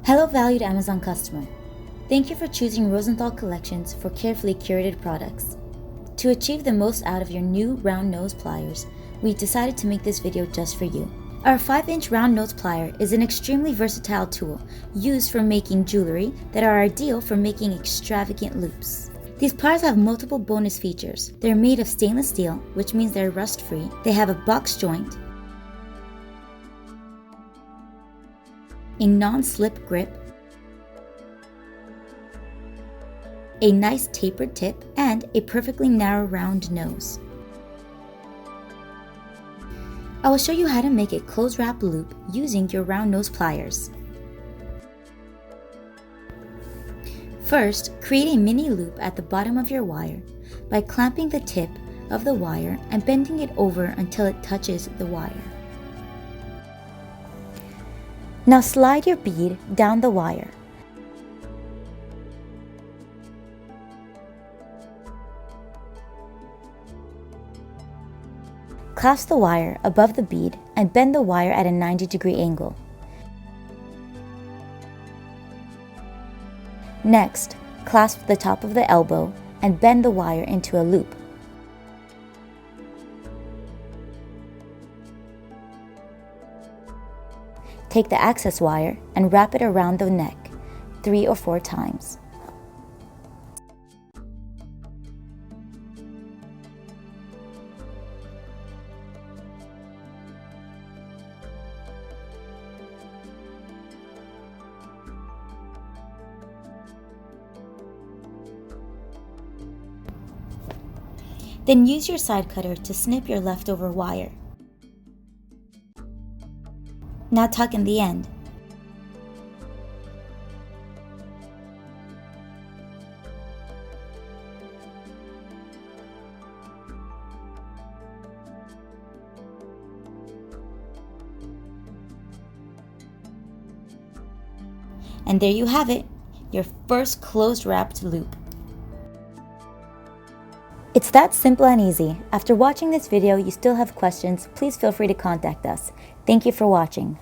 Hello valued Amazon customer. Thank you for choosing Rosenthal Collections for carefully curated products. To achieve the most out of your new round nose pliers, we decided to make this video just for you. Our 5-inch round nose plier is an extremely versatile tool used for making jewelry that are ideal for making extravagant loops. These pliers have multiple bonus features. They're made of stainless steel, which means they're rust-free. They have a box joint, a non-slip grip, a nice tapered tip, and a perfectly narrow round nose. I will show you how to make a close wrap loop using your round nose pliers. First, create a mini loop at the bottom of your wire by clamping the tip of the wire and bending it over until it touches the wire. Now slide your bead down the wire. Clasp the wire above the bead and bend the wire at a 90-degree angle. Next, clasp the top of the elbow and bend the wire into a loop. Take the access wire and wrap it around the neck 3 or 4 times. Then use your side cutter to snip your leftover wire. Now tuck in the end. And there you have it, your first closed wrapped loop. It's that simple and easy. After watching this video, you still have questions, please feel free to contact us. Thank you for watching.